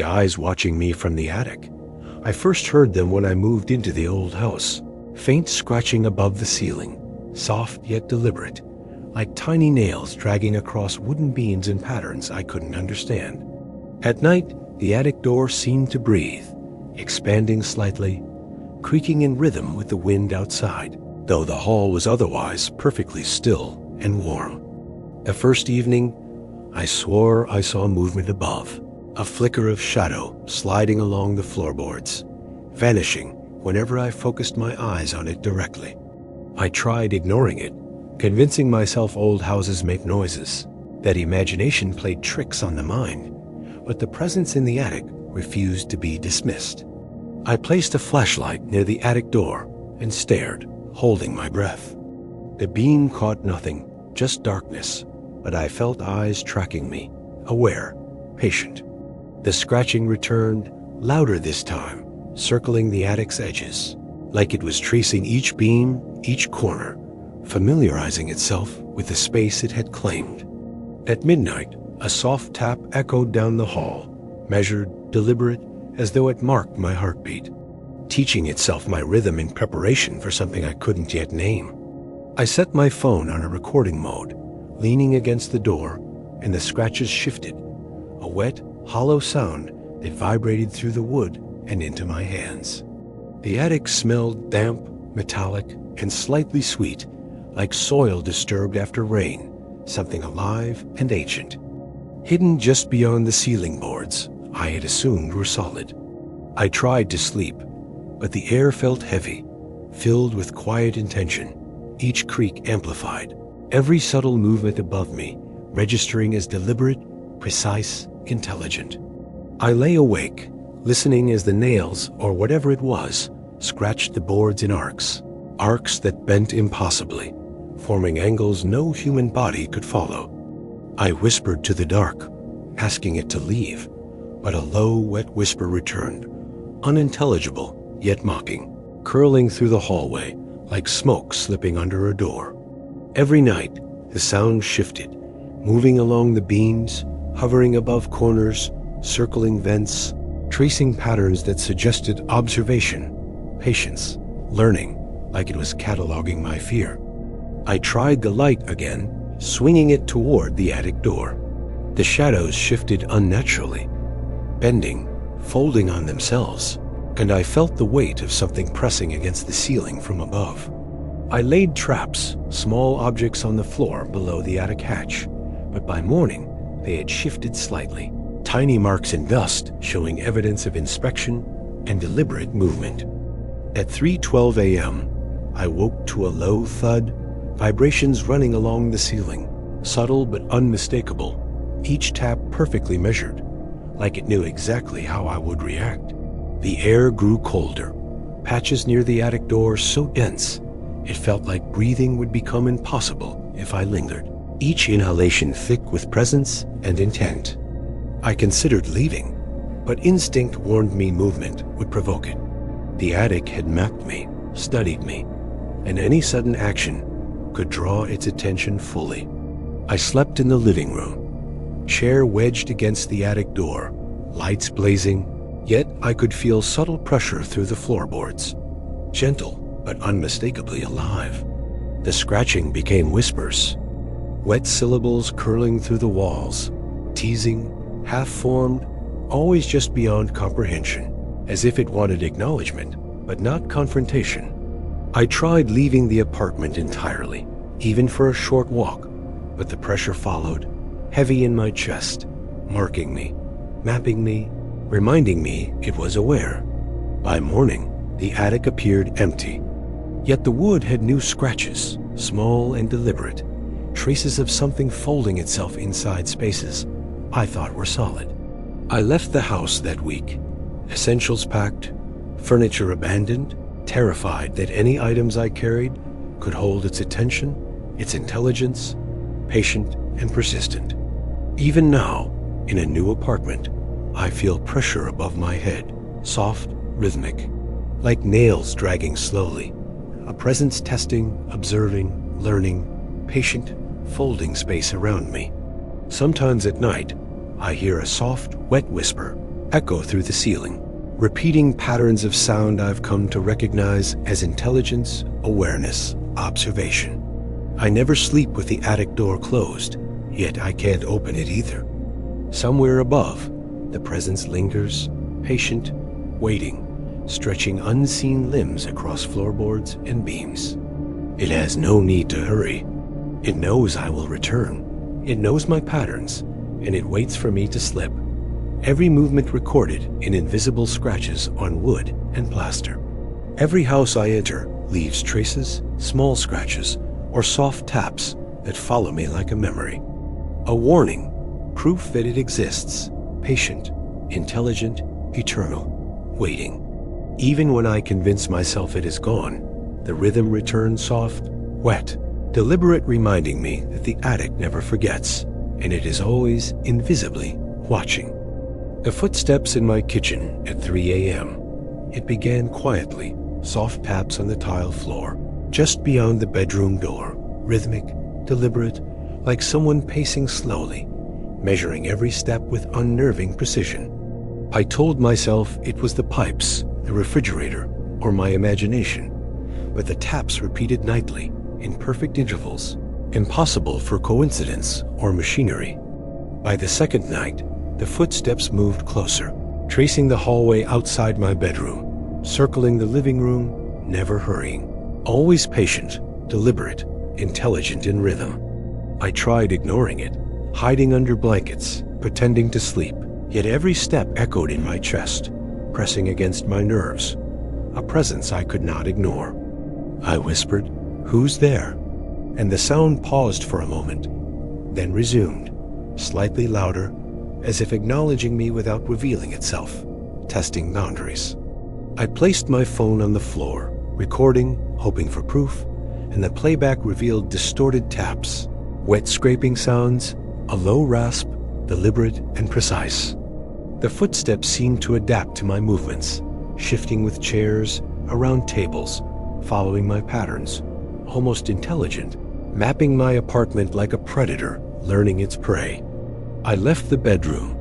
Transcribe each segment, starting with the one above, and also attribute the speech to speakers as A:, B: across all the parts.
A: the eyes watching me from the attic. I first heard them when I moved into the old house. Faint scratching above the ceiling, soft yet deliberate, like tiny nails dragging across wooden beams in patterns I couldn't understand. At night, the attic door seemed to breathe, expanding slightly, creaking in rhythm with the wind outside, though the hall was otherwise perfectly still and warm. The first evening, I swore I saw movement above, a flicker of shadow sliding along the floorboards, vanishing whenever I focused my eyes on it directly. I tried ignoring it, convincing myself old houses make noises, that imagination played tricks on the mind, but the presence in the attic refused to be dismissed. I placed a flashlight near the attic door and stared, holding my breath. The beam caught nothing, just darkness, but I felt eyes tracking me, aware, patient. The scratching returned, louder this time, circling the attic's edges, like it was tracing each beam, each corner, familiarizing itself with the space it had claimed. At midnight, a soft tap echoed down the hall, measured, deliberate, as though it marked my heartbeat, teaching itself my rhythm in preparation for something I couldn't yet name. I set my phone on a recording mode, leaning against the door, and the scratches shifted, a wet, hollow sound that vibrated through the wood and into my hands. The attic smelled damp, metallic, and slightly sweet, like soil disturbed after rain, something alive and ancient. Hidden just beyond the ceiling boards, I had assumed were solid. I tried to sleep, but the air felt heavy, filled with quiet intention, each creak amplified, every subtle movement above me registering as deliberate, precise, intelligent. I lay awake, listening as the nails, or whatever it was, scratched the boards in arcs that bent impossibly, forming angles no human body could follow. I whispered to the dark, asking it to leave, but a low, wet whisper returned, unintelligible yet mocking, curling through the hallway like smoke slipping under a door. Every night, the sound shifted, moving along the beams, hovering above corners, circling vents, tracing patterns that suggested observation, patience, learning, like it was cataloging my fear. I tried the light again, swinging it toward the attic door. The shadows shifted unnaturally, bending, folding on themselves, and I felt the weight of something pressing against the ceiling from above. I laid traps, small objects on the floor below the attic hatch, but by morning they had shifted slightly, tiny marks in dust showing evidence of inspection and deliberate movement. At 3:12 a.m., I woke to a low thud, vibrations running along the ceiling, subtle but unmistakable, each tap perfectly measured, like it knew exactly how I would react. The air grew colder, patches near the attic door so dense, it felt like breathing would become impossible if I lingered, each inhalation thick with presence and intent. I considered leaving, but instinct warned me movement would provoke it. The attic had mapped me, studied me, and any sudden action could draw its attention fully. I slept in the living room, chair wedged against the attic door, lights blazing, yet I could feel subtle pressure through the floorboards, gentle but unmistakably alive. The scratching became whispers, wet syllables curling through the walls, teasing, half-formed, always just beyond comprehension, as if it wanted acknowledgement, but not confrontation. I tried leaving the apartment entirely, even for a short walk, but the pressure followed, heavy in my chest, marking me, mapping me, reminding me it was aware. By morning, the attic appeared empty, yet the wood had new scratches, small and deliberate, traces of something folding itself inside spaces I thought were solid. I left the house that week, essentials packed, furniture abandoned, terrified that any items I carried could hold its attention, its intelligence, patient and persistent. Even now, in a new apartment, I feel pressure above my head, soft, rhythmic, like nails dragging slowly, a presence testing, observing, learning, patient, folding space around me. Sometimes at night, I hear a soft, wet whisper, echo through the ceiling, repeating patterns of sound I've come to recognize as intelligence, awareness, observation. I never sleep with the attic door closed, yet I can't open it either. Somewhere above, the presence lingers, patient, waiting, stretching unseen limbs across floorboards and beams. It has no need to hurry. It knows I will return. It knows my patterns, and it waits for me to slip. Every movement recorded in invisible scratches on wood and plaster. Every house I enter leaves traces, small scratches, or soft taps that follow me like a memory. A warning, proof that it exists, patient, intelligent, eternal, waiting. Even when I convince myself it is gone, the rhythm returns soft, wet, deliberate, reminding me that the attic never forgets, and it is always invisibly watching. The footsteps in my kitchen at 3 a.m. It began quietly, soft taps on the tile floor, just beyond the bedroom door, rhythmic, deliberate, like someone pacing slowly, measuring every step with unnerving precision. I told myself it was the pipes, the refrigerator, or my imagination, but the taps repeated nightly, in perfect intervals, impossible for coincidence or machinery. By the second night, the footsteps moved closer, tracing the hallway outside my bedroom, circling the living room, never hurrying. Always patient, deliberate, intelligent in rhythm. I tried ignoring it, hiding under blankets, pretending to sleep, yet every step echoed in my chest, pressing against my nerves, a presence I could not ignore. I whispered, "Who's there?" And the sound paused for a moment, then resumed, slightly louder, as if acknowledging me without revealing itself, testing boundaries. I placed my phone on the floor, recording, hoping for proof, and the playback revealed distorted taps, wet scraping sounds, a low rasp, deliberate and precise. The footsteps seemed to adapt to my movements, shifting with chairs, around tables, following my patterns, almost intelligent, mapping my apartment like a predator learning its prey. I left the bedroom,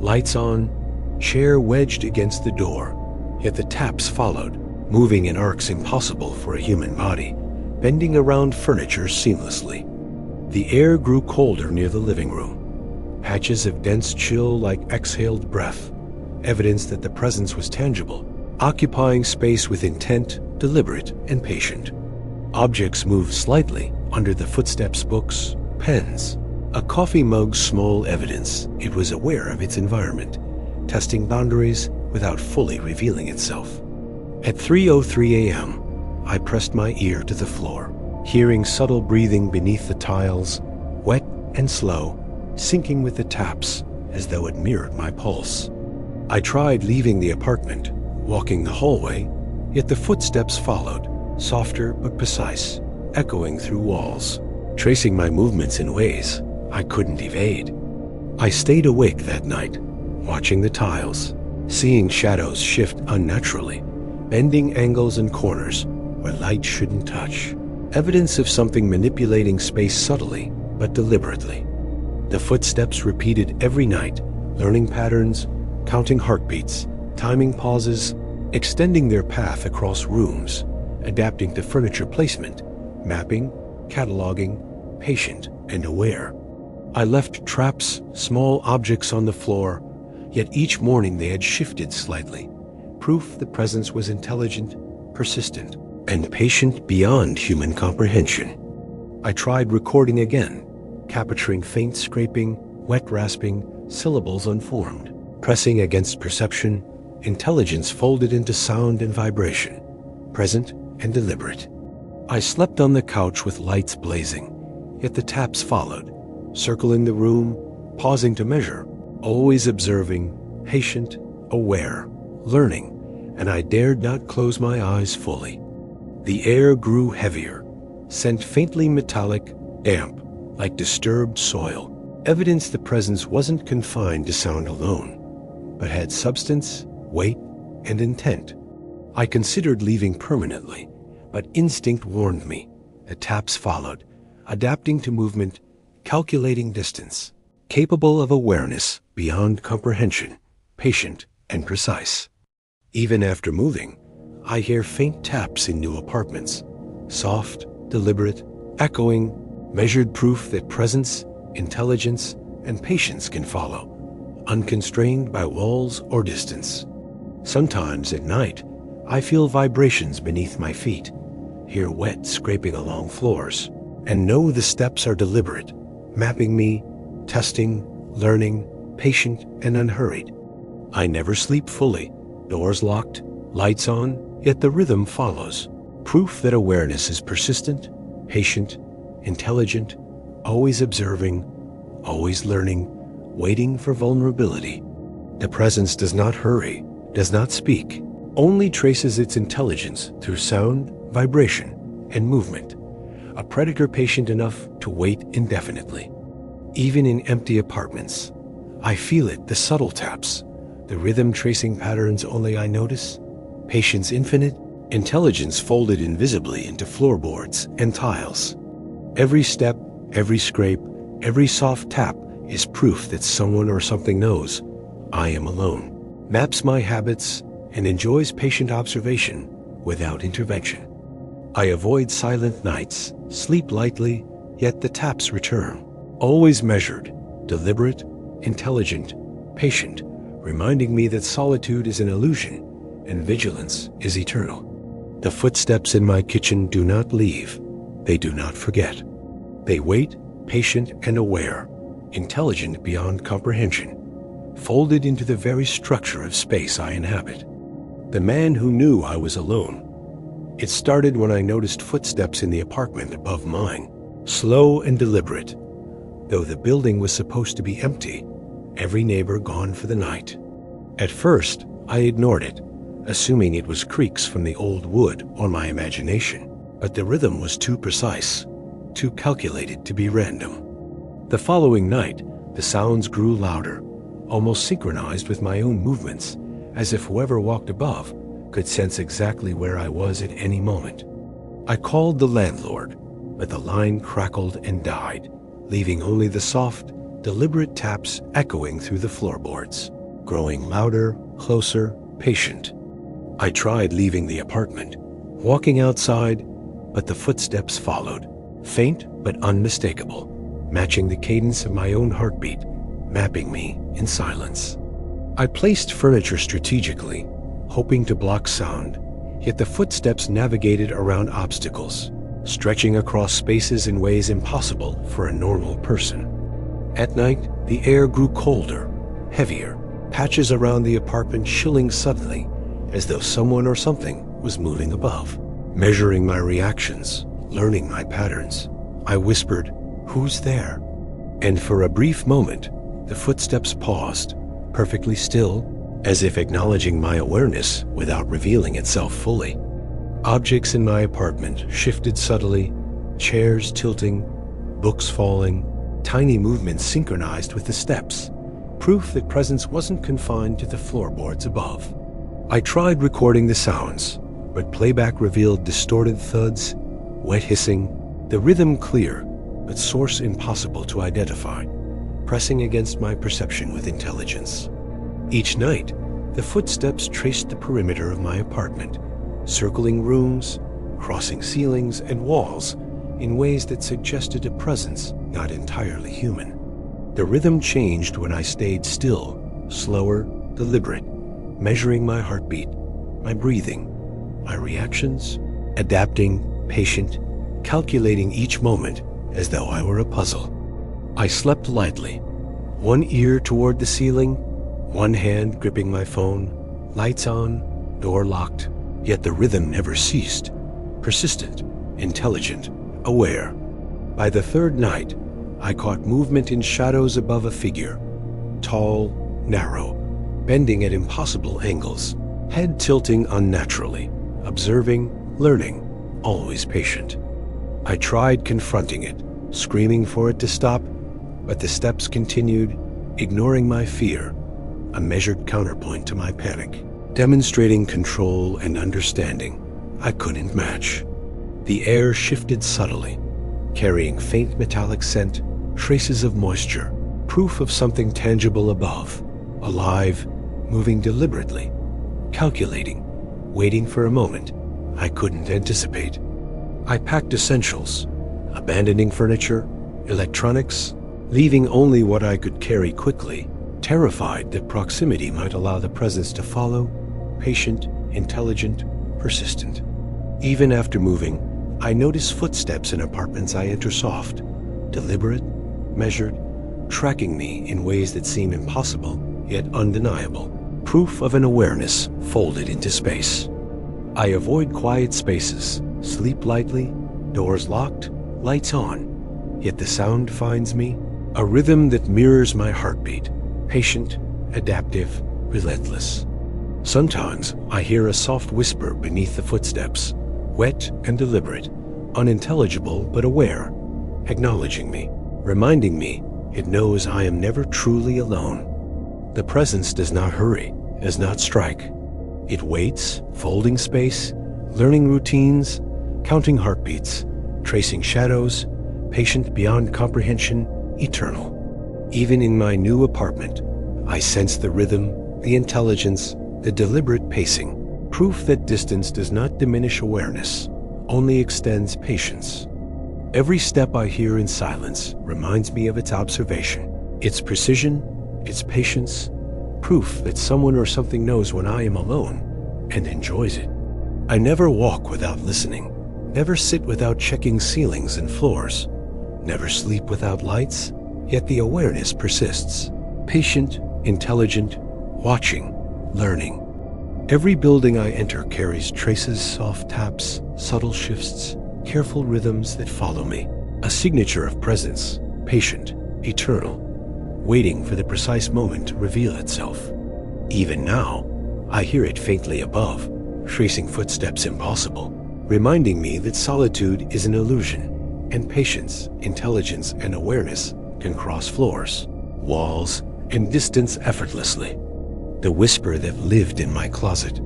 A: lights on, chair wedged against the door, yet the taps followed, moving in arcs impossible for a human body, bending around furniture seamlessly. The air grew colder near the living room, patches of dense chill like exhaled breath, evidence that the presence was tangible, occupying space with intent, deliberate and patient. Objects moved slightly under the footsteps, books, pens. A coffee mug's small evidence it was aware of its environment, testing boundaries without fully revealing itself. At 3:03 a.m., I pressed my ear to the floor, hearing subtle breathing beneath the tiles, wet and slow, syncing with the taps as though it mirrored my pulse. I tried leaving the apartment, walking the hallway, yet the footsteps followed, softer but precise, echoing through walls, tracing my movements in ways I couldn't evade. I stayed awake that night, watching the tiles, seeing shadows shift unnaturally, bending angles and corners where light shouldn't touch. Evidence of something manipulating space subtly but deliberately. The footsteps repeated every night, learning patterns, counting heartbeats, timing pauses, extending their path across rooms, adapting to furniture placement, mapping, cataloging, patient and aware. I left traps, small objects on the floor, yet each morning they had shifted slightly, proof the presence was intelligent, persistent, and patient beyond human comprehension. I tried recording again, capturing faint scraping, wet rasping, syllables unformed, pressing against perception, intelligence folded into sound and vibration, present and deliberate. I slept on the couch with lights blazing, yet the taps followed, circling the room, pausing to measure, always observing, patient, aware, learning, and I dared not close my eyes fully. The air grew heavier, scent faintly metallic, damp, like disturbed soil, evidence the presence wasn't confined to sound alone, but had substance, weight, and intent. I considered leaving permanently, but instinct warned me. The taps followed, adapting to movement, calculating distance, capable of awareness beyond comprehension, patient, and precise. Even after moving, I hear faint taps in new apartments. Soft, deliberate, echoing, measured proof that presence, intelligence, and patience can follow, unconstrained by walls or distance. Sometimes at night, I feel vibrations beneath my feet, hear wet scraping along floors, and know the steps are deliberate, mapping me, testing, learning, patient and unhurried. I never sleep fully, doors locked, lights on, yet the rhythm follows. Proof that awareness is persistent, patient, intelligent, always observing, always learning, waiting for vulnerability. The presence does not hurry, does not speak, only traces its intelligence through sound, vibration, and movement. A predator patient enough to wait indefinitely. Even in empty apartments, I feel it, the subtle taps, the rhythm tracing patterns only I notice, patience infinite, intelligence folded invisibly into floorboards and tiles. Every step, every scrape, every soft tap is proof that someone or something knows I am alone, maps my habits, and enjoys patient observation without intervention. I avoid silent nights, sleep lightly, yet the taps return. Always measured, deliberate, intelligent, patient, reminding me that solitude is an illusion and vigilance is eternal. The footsteps in my kitchen do not leave. They do not forget. They wait, patient and aware, intelligent beyond comprehension, folded into the very structure of space I inhabit. The man who knew I was alone. It started when I noticed footsteps in the apartment above mine, slow and deliberate. Though the building was supposed to be empty, every neighbor gone for the night. At first, I ignored it, assuming it was creaks from the old wood or my imagination. But the rhythm was too precise, too calculated to be random. The following night, the sounds grew louder, almost synchronized with my own movements, as if whoever walked above could sense exactly where I was at any moment. I called the landlord, but the line crackled and died, leaving only the soft, deliberate taps echoing through the floorboards, growing louder, closer, patient. I tried leaving the apartment, walking outside, but the footsteps followed, faint but unmistakable, matching the cadence of my own heartbeat, mapping me in silence. I placed furniture strategically, hoping to block sound, yet the footsteps navigated around obstacles, stretching across spaces in ways impossible for a normal person. At night, the air grew colder, heavier, patches around the apartment chilling suddenly, as though someone or something was moving above. Measuring my reactions, learning my patterns, I whispered, "Who's there?" And for a brief moment, the footsteps paused, perfectly still, as if acknowledging my awareness without revealing itself fully. Objects in my apartment shifted subtly, chairs tilting, books falling, tiny movements synchronized with the steps, proof that presence wasn't confined to the floorboards above. I tried recording the sounds, but playback revealed distorted thuds, wet hissing, the rhythm clear, but source impossible to identify, pressing against my perception with intelligence. Each night, the footsteps traced the perimeter of my apartment, circling rooms, crossing ceilings and walls in ways that suggested a presence not entirely human. The rhythm changed when I stayed still, slower, deliberate, measuring my heartbeat, my breathing, my reactions, adapting, patient, calculating each moment as though I were a puzzle. I slept lightly, one ear toward the ceiling, one hand gripping my phone, lights on, door locked, yet the rhythm never ceased, persistent, intelligent, aware. By the third night, I caught movement in shadows above a figure, tall, narrow, bending at impossible angles, head tilting unnaturally, observing, learning, always patient. I tried confronting it, screaming for it to stop, but the steps continued, ignoring my fear, a measured counterpoint to my panic, demonstrating control and understanding I couldn't match. The air shifted subtly, carrying faint metallic scent, traces of moisture, proof of something tangible above, alive, moving deliberately, calculating, waiting for a moment I couldn't anticipate. I packed essentials, abandoning furniture, electronics, leaving only what I could carry quickly, terrified that proximity might allow the presence to follow, patient, intelligent, persistent. Even after moving, I notice footsteps in apartments I enter soft, deliberate, measured, tracking me in ways that seem impossible, yet undeniable. Proof of an awareness folded into space. I avoid quiet spaces, sleep lightly, doors locked, lights on. Yet the sound finds me, a rhythm that mirrors my heartbeat, patient, adaptive, relentless. Sometimes I hear a soft whisper beneath the footsteps, wet and deliberate, unintelligible but aware, acknowledging me, reminding me it knows I am never truly alone. The presence does not hurry, does not strike. It waits, folding space, learning routines, counting heartbeats, tracing shadows, patient beyond comprehension, eternal. Even in my new apartment, I sense the rhythm, the intelligence, the deliberate pacing, proof that distance does not diminish awareness, only extends patience. Every step I hear in silence reminds me of its observation, its precision, its patience, proof that someone or something knows when I am alone and enjoys it. I never walk without listening, never sit without checking ceilings and floors, never sleep without lights, yet the awareness persists. Patient, intelligent, watching, learning. Every building I enter carries traces, soft taps, subtle shifts, careful rhythms that follow me. A signature of presence, patient, eternal, waiting for the precise moment to reveal itself. Even now, I hear it faintly above, tracing footsteps impossible, reminding me that solitude is an illusion, and patience, intelligence, and awareness can cross floors, walls, and distance effortlessly. The whisper that lived in my closet.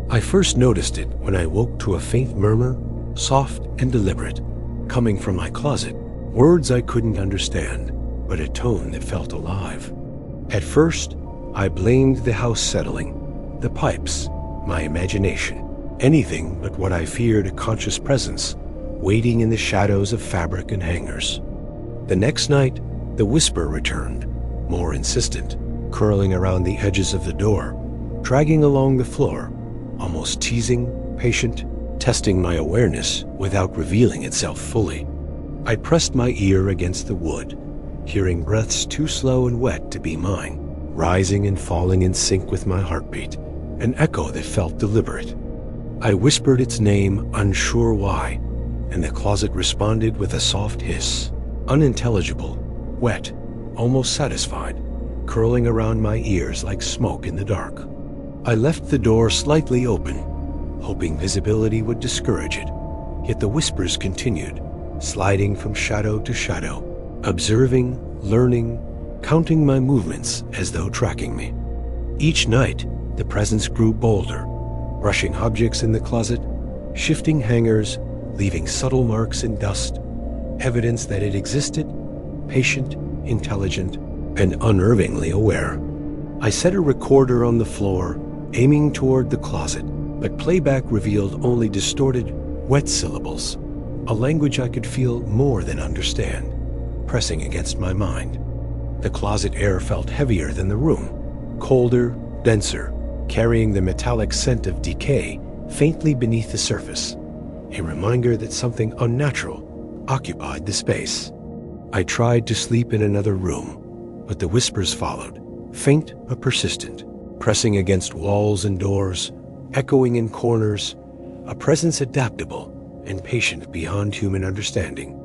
A: I first noticed it when I woke to a faint murmur, soft and deliberate, coming from my closet. Words I couldn't understand, but a tone that felt alive. At first, I blamed the house settling, the pipes, my imagination, anything but what I feared a conscious presence, waiting in the shadows of fabric and hangers. The next night, the whisper returned, more insistent, curling around the edges of the door, dragging along the floor, almost teasing, patient, testing my awareness without revealing itself fully. I pressed my ear against the wood, hearing breaths too slow and wet to be mine, rising and falling in sync with my heartbeat, an echo that felt deliberate. I whispered its name, unsure why, and the closet responded with a soft hiss, unintelligible, wet, almost satisfied, curling around my ears like smoke in the dark. I left the door slightly open, hoping visibility would discourage it, yet the whispers continued, sliding from shadow to shadow, observing, learning, counting my movements as though tracking me. Each night, the presence grew bolder, brushing objects in the closet, shifting hangers, leaving subtle marks in dust, evidence that it existed, patient, intelligent, and unnervingly aware. I set a recorder on the floor, aiming toward the closet, but playback revealed only distorted, wet syllables, a language I could feel more than understand, pressing against my mind. The closet air felt heavier than the room, colder, denser, carrying the metallic scent of decay faintly beneath the surface, a reminder that something unnatural occupied the space. I tried to sleep in another room, but the whispers followed, faint but persistent, pressing against walls and doors, echoing in corners, a presence adaptable and patient beyond human understanding.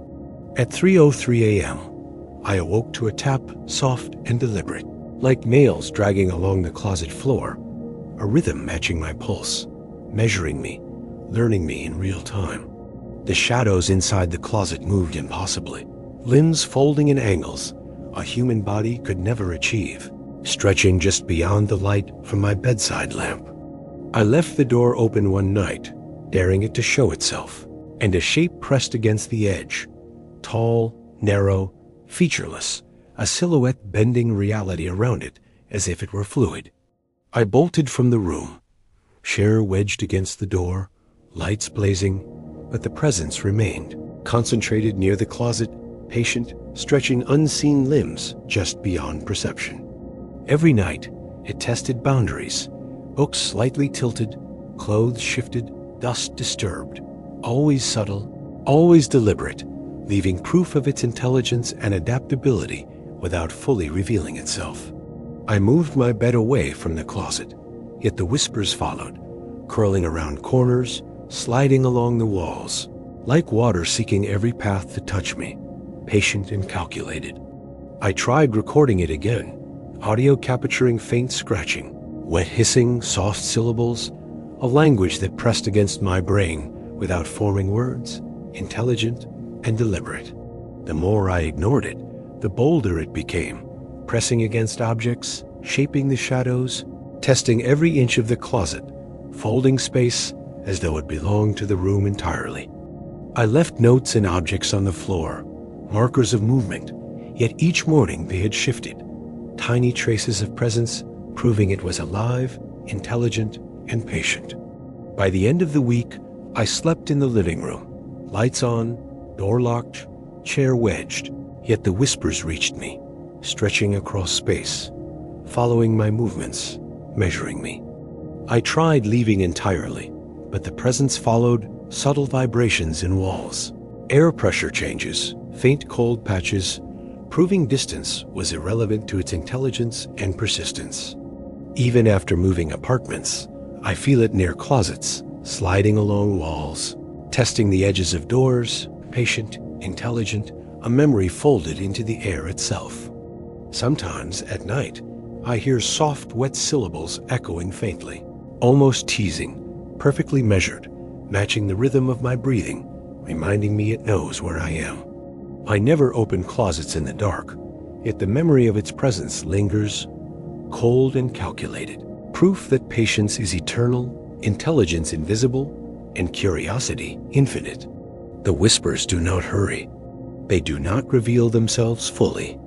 A: At 3:03 a.m., I awoke to a tap, soft and deliberate, like nails dragging along the closet floor, a rhythm matching my pulse, measuring me, learning me in real time. The shadows inside the closet moved impossibly, limbs folding in angles a human body could never achieve, stretching just beyond the light from my bedside lamp. I left the door open one night, daring it to show itself, and a shape pressed against the edge, tall, narrow, featureless, a silhouette bending reality around it as if it were fluid. I bolted from the room, chair wedged against the door, lights blazing, but the presence remained, concentrated near the closet, patient, stretching unseen limbs just beyond perception. Every night, it tested boundaries, books slightly tilted, clothes shifted, dust disturbed, always subtle, always deliberate, leaving proof of its intelligence and adaptability without fully revealing itself. I moved my bed away from the closet, yet the whispers followed, curling around corners, sliding along the walls, like water seeking every path to touch me, patient and calculated. I tried recording it again, audio capturing faint scratching, wet hissing, soft syllables, a language that pressed against my brain without forming words, intelligent and deliberate. The more I ignored it, the bolder it became, pressing against objects, shaping the shadows, testing every inch of the closet, folding space as though it belonged to the room entirely. I left notes and objects on the floor, markers of movement, yet each morning they had shifted, tiny traces of presence proving it was alive, intelligent, and patient. By the end of the week, I slept in the living room, lights on, door locked, chair wedged, yet the whispers reached me, stretching across space, following my movements, measuring me. I tried leaving entirely, but the presence followed, subtle vibrations in walls, air pressure changes, faint cold patches, proving distance was irrelevant to its intelligence and persistence. Even after moving apartments, I feel it near closets, sliding along walls, testing the edges of doors, patient, intelligent, a memory folded into the air itself. Sometimes, at night, I hear soft, wet syllables echoing faintly, almost teasing, perfectly measured, matching the rhythm of my breathing, reminding me it knows where I am. I never open closets in the dark, yet the memory of its presence lingers, cold and calculated, proof that patience is eternal, intelligence invisible, and curiosity infinite. The whispers do not hurry. They do not reveal themselves fully.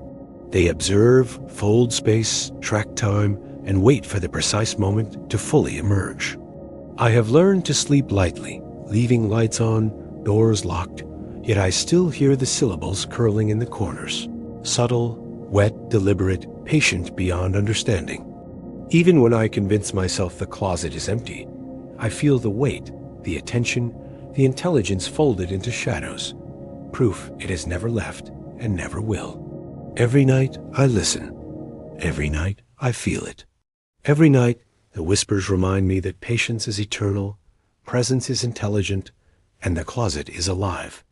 A: They observe, fold space, track time, and wait for the precise moment to fully emerge. I have learned to sleep lightly, leaving lights on, doors locked, yet I still hear the syllables curling in the corners, subtle, wet, deliberate, patient beyond understanding. Even when I convince myself the closet is empty, I feel the weight, the attention, the intelligence folded into shadows, proof it has never left and never will. Every night I listen. Every night I feel it. Every night the whispers remind me that patience is eternal, presence is intelligent, and the closet is alive.